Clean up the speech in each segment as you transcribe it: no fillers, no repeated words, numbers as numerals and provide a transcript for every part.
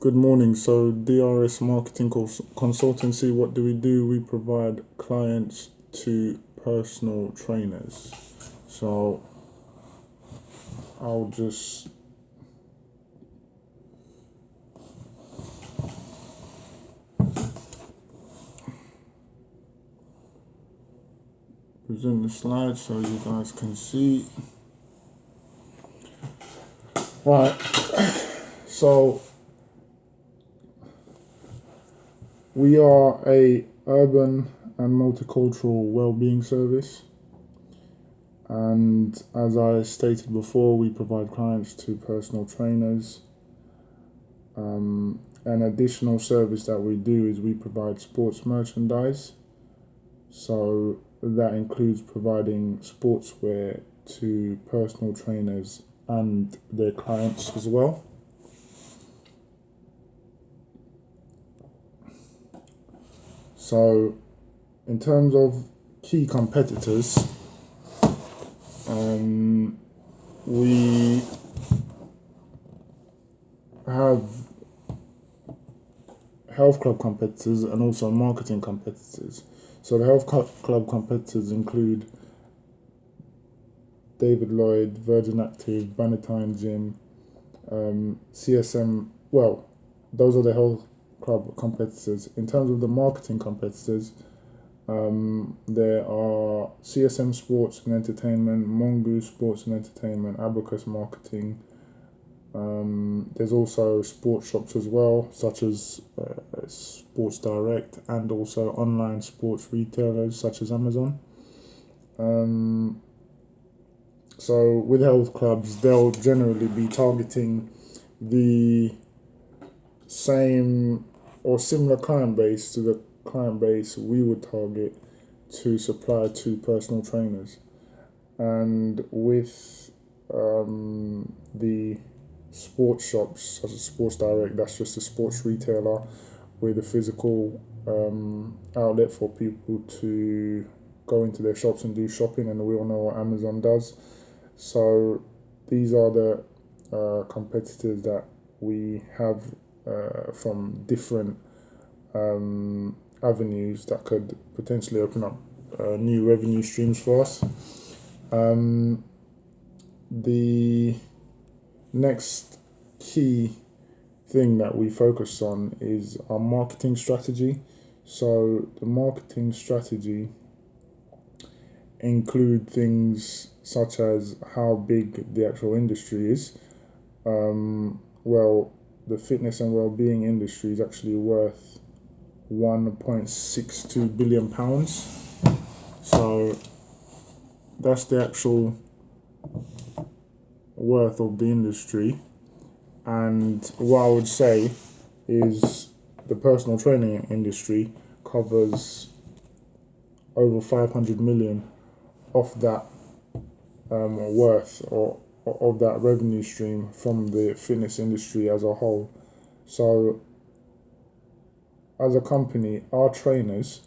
Good morning. So, DRS Marketing Consultancy, what do? We provide clients to personal trainers. So, I'll just present the slide so you guys can see. Right. So, we are a urban and multicultural well-being service. And as I stated before, we provide clients to personal trainers. An additional service that we do is we provide sports merchandise. So that includes providing sportswear to personal trainers and their clients as well. So, in terms of key competitors, we have health club competitors and also marketing competitors. So the health club competitors include David Lloyd, Virgin Active, Bannatyne Gym, CSM. Well, those are the health club competitors. In terms of the marketing competitors, there are CSM Sports and Entertainment, Mongoose Sports and Entertainment, Abacus Marketing. There's also sports shops as well, such as Sports Direct, and also online sports retailers such as Amazon. So with health clubs, they'll generally be targeting the same or similar client base to the client base we would target to supply to personal trainers. And with the sports shops such as Sports Direct, that's just a sports retailer with a physical outlet for people to go into their shops and do shopping, and we all know what Amazon does. So these are the competitors that we have from different avenues that could potentially open up new revenue streams for us. The next key thing that we focus on is our marketing strategy. So the marketing strategy include things such as how big the actual industry is. Well, the fitness and well-being industry is actually worth £1.62 billion. So that's the actual worth of the industry. And what I would say is the personal training industry covers over 500 million of that worth or of that revenue stream from the fitness industry as a whole. So as a company, our trainers,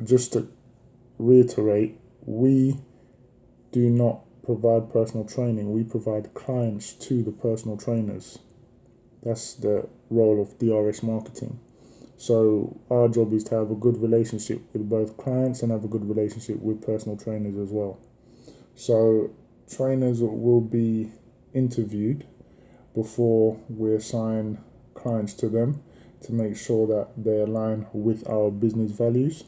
just to reiterate, we do not provide personal training, we provide clients to the personal trainers. That's the role of DRS marketing. So our job is to have a good relationship with both clients and have a good relationship with personal trainers as well. So trainers will be interviewed before we assign clients to them to make sure that they align with our business values.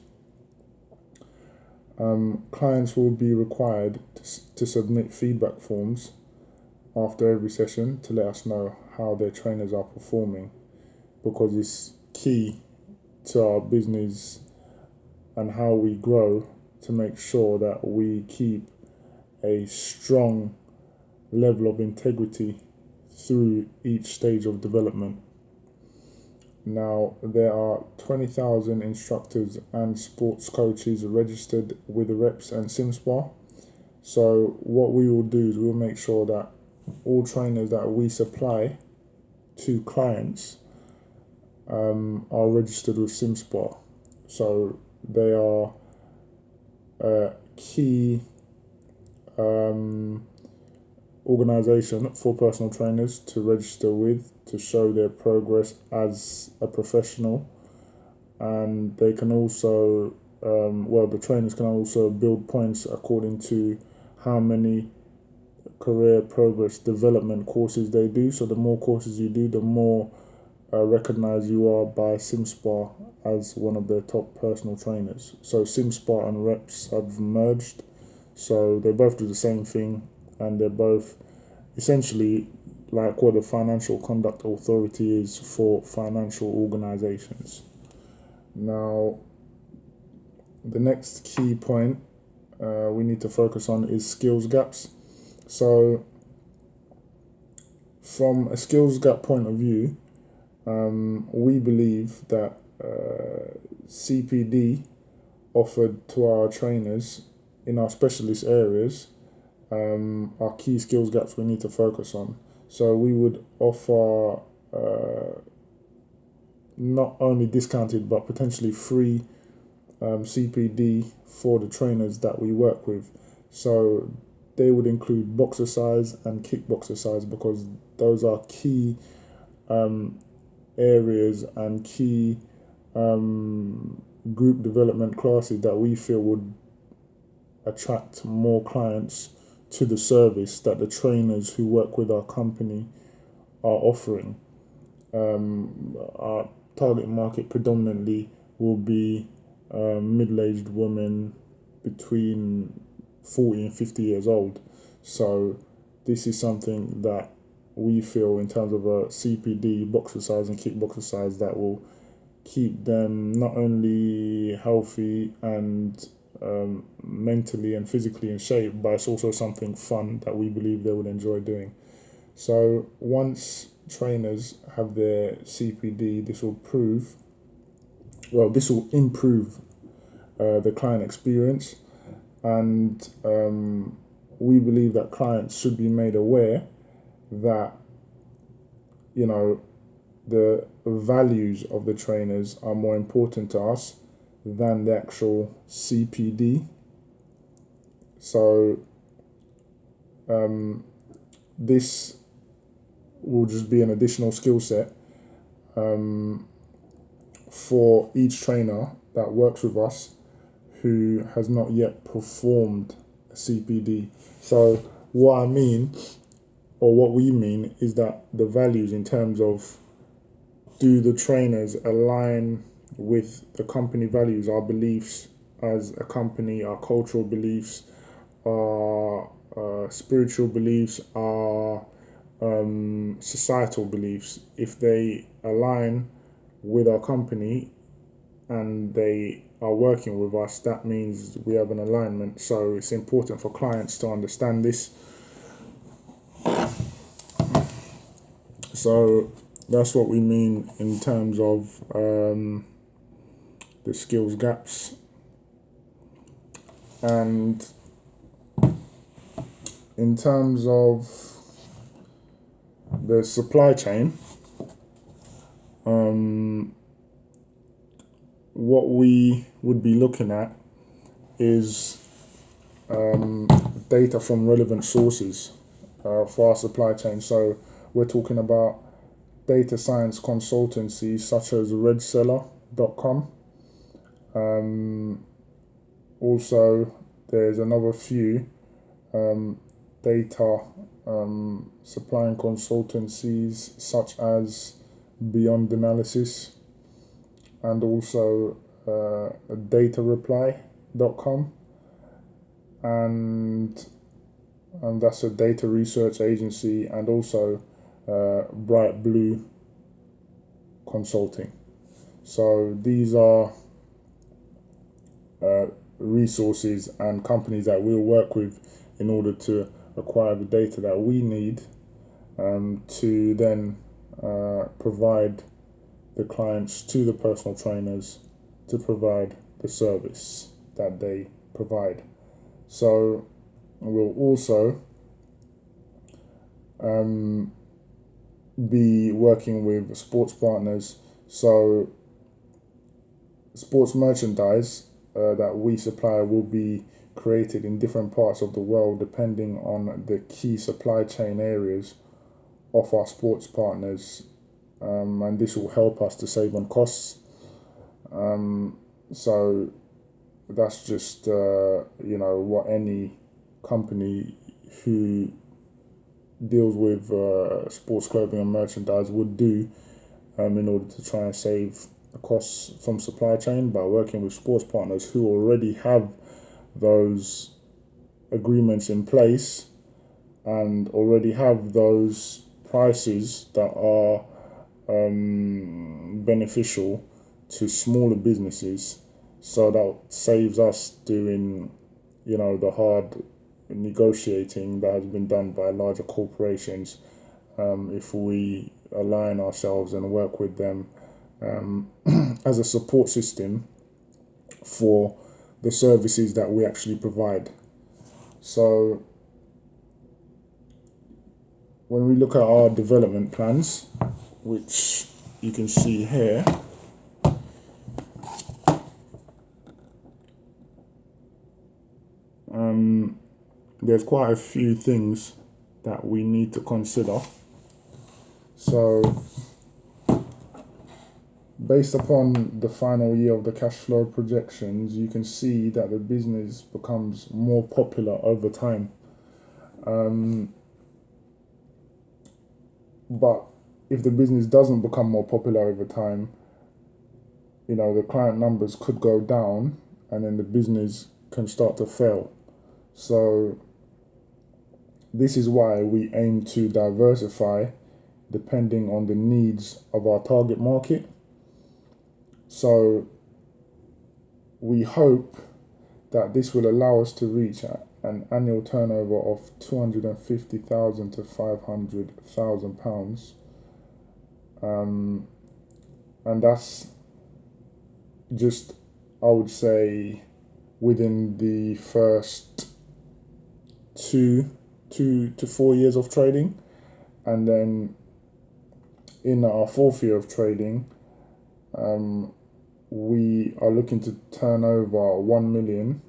Clients will be required to submit feedback forms after every session to let us know how their trainers are performing, because it's key to our business and how we grow to make sure that we keep a strong level of integrity through each stage of development. Now, there are 20,000 instructors and sports coaches registered with the Reps and SimSpa. So what we will do is we'll make sure that all trainers that we supply to clients are registered with SimSpa. So they are key organization for personal trainers to register with to show their progress as a professional, and they can also the trainers can also build points according to how many career progress development courses they do. So the more courses you do, the more recognized you are by SimSpa as one of their top personal trainers. So SimSpa and Reps have merged, so they both do the same thing, and they're both essentially like what the Financial Conduct Authority is for financial organizations. Now, the next key point we need to focus on is skills gaps. So, from a skills gap point of view, we believe that CPD offered to our trainers in our specialist areas are key skills gaps we need to focus on. So we would offer not only discounted but potentially free CPD for the trainers that we work with. So they would include boxercise and kickboxercise, because those are key areas and key group development classes that we feel would attract more clients to the service that the trainers who work with our company are offering. Our target market predominantly will be middle-aged women between 40 and 50 years old. So this is something that we feel, in terms of a CPD, boxercise and kickboxercise, that will keep them not only healthy and mentally and physically in shape, but it's also something fun that we believe they would enjoy doing. So once trainers have their CPD, this will improve the client experience, and we believe that clients should be made aware that the values of the trainers are more important to us than the actual CPD. So this will just be an additional skill set for each trainer that works with us who has not yet performed a CPD. So what we mean is that the values, in terms of, do the trainers align with the company values, our beliefs as a company, our cultural beliefs, our spiritual beliefs, our societal beliefs. If they align with our company and they are working with us, that means we have an alignment. So it's important for clients to understand this. So that's what we mean in terms of the skills gaps. And in terms of the supply chain, what we would be looking at is data from relevant sources for our supply chain. So we're talking about data science consultancies such as redseller.com. Also, there's another few data supplying consultancies such as Beyond Analysis, and also datareply.com, and that's a data research agency, and also Bright Blue Consulting. So these are resources and companies that we'll work with in order to acquire the data that we need to then provide the clients to the personal trainers to provide the service that they provide. So we'll also be working with sports partners. So sports merchandise that we supply will be created in different parts of the world depending on the key supply chain areas of our sports partners, and this will help us to save on costs. So that's just what any company who deals with sports clothing and merchandise would do in order to try and save costs from supply chain by working with sports partners who already have those agreements in place and already have those prices that are beneficial to smaller businesses. So that saves us doing, the hard negotiating that has been done by larger corporations, if we align ourselves and work with them as a support system for the services that we actually provide. So when we look at our development plans, which you can see here, there's quite a few things that we need to consider. So based upon the final year of the cash flow projections, you can see that the business becomes more popular over time. But if the business doesn't become more popular over time, the client numbers could go down and then the business can start to fail. So this is why we aim to diversify depending on the needs of our target market. So we hope that this will allow us to reach an annual turnover of £250,000 to £500,000, and that's just, I would say, within the first 2 to 4 years of trading, and then in our 4th year of trading, we are looking to turn over £1 million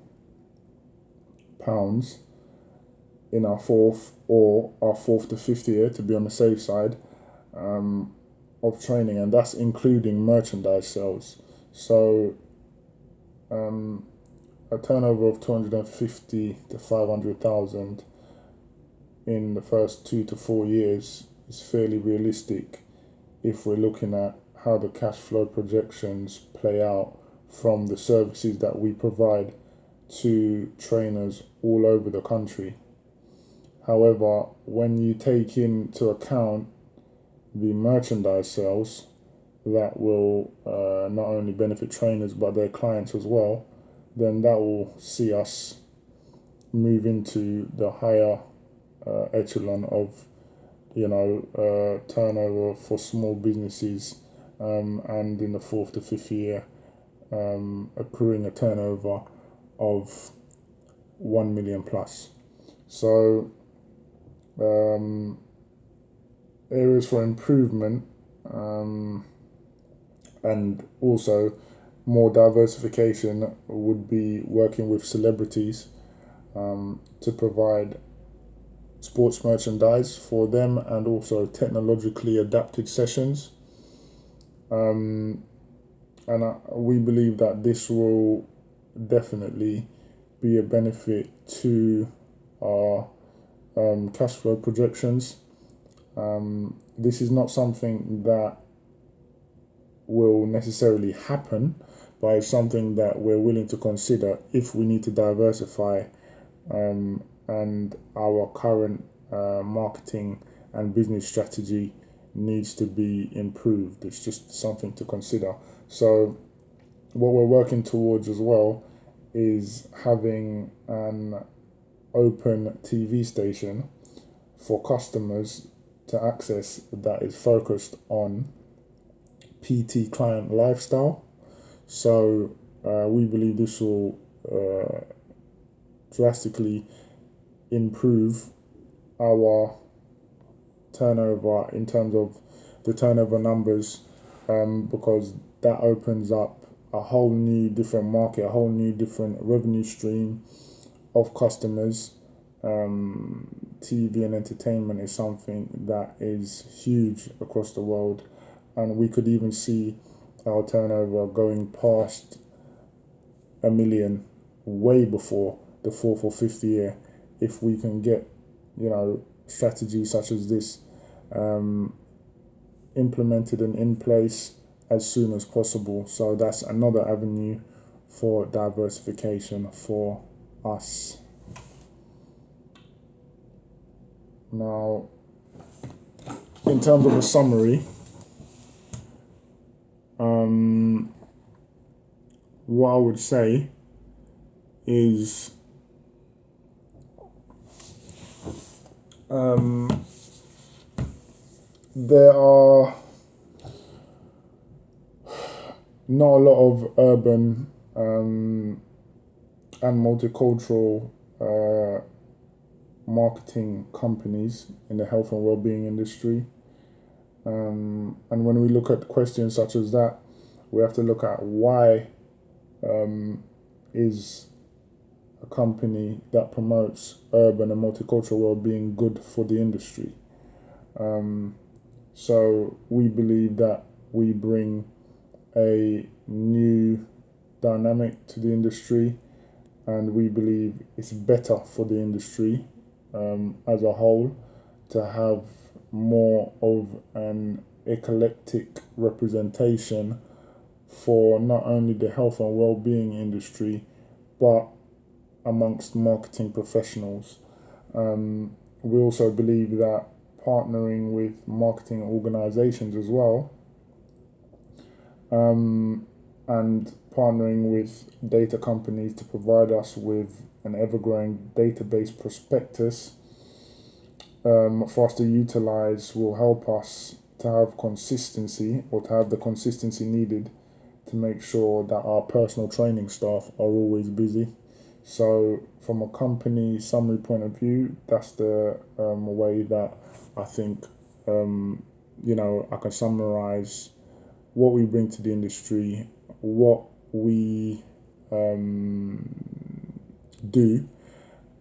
in our 4th to 5th year, to be on the safe side, of training, and that's including merchandise sales. So a turnover of 250 to 500,000 in the first 2 to 4 years is fairly realistic if we're looking at how the cash flow projections play out from the services that we provide to trainers all over the country. However, when you take into account the merchandise sales that will not only benefit trainers but their clients as well, then that will see us move into the higher echelon of turnover for small businesses, and in the 4th to 5th year accruing a turnover of 1 million plus. So areas for improvement, and also more diversification, would be working with celebrities to provide sports merchandise for them, and also technologically adapted sessions. We believe that this will definitely be a benefit to our cash flow projections. This is not something that will necessarily happen, but it's something that we're willing to consider if we need to diversify, and our current marketing and business strategy needs to be improved. It's just something to consider. So what we're working towards as well is having an open TV station for customers to access that is focused on PT client lifestyle. So we believe this will drastically improve our turnover in terms of the turnover numbers, because that opens up a whole new different market, a whole new different revenue stream, of customers, TV and entertainment is something that is huge across the world, and we could even see our turnover going past 1 million way before the fourth or fifth year if we can get, strategies such as this implemented and in place as soon as possible. So that's another avenue for diversification for us. Now, in terms of a summary, what I would say is there are not a lot of urban and multicultural marketing companies in the health and well-being industry. And when we look at questions such as that, we have to look at why is a company that promotes urban and multicultural well-being good for the industry. So we believe that we bring a new dynamic to the industry, and we believe it's better for the industry as a whole to have more of an eclectic representation for not only the health and well-being industry but amongst marketing professionals. We also believe that partnering with marketing organizations as well, and partnering with data companies to provide us with an ever-growing database prospectus for us to utilize will help us to have consistency, or to have the consistency needed to make sure that our personal training staff are always busy. So from a company summary point of view, that's the way that I think I can summarize what we bring to the industry, what we do,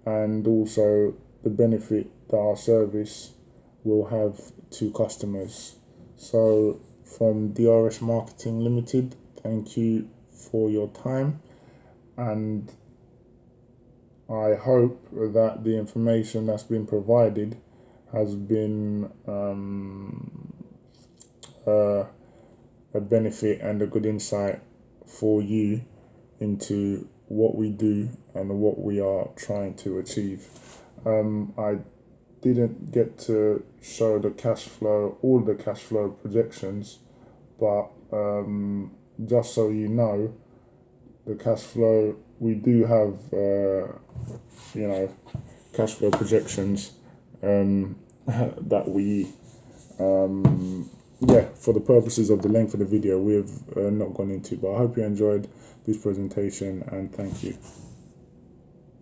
and also the benefit that our service will have to customers. So from DRS Marketing Limited, thank you for your time, and I hope that the information that's been provided has been a benefit and a good insight for you into what we do and what we are trying to achieve. I didn't get to show all the cash flow projections, but just so you know, the cash flow, we do have cash flow projections that we for the purposes of the length of the video, we have not gone into. But I hope you enjoyed this presentation, and thank you.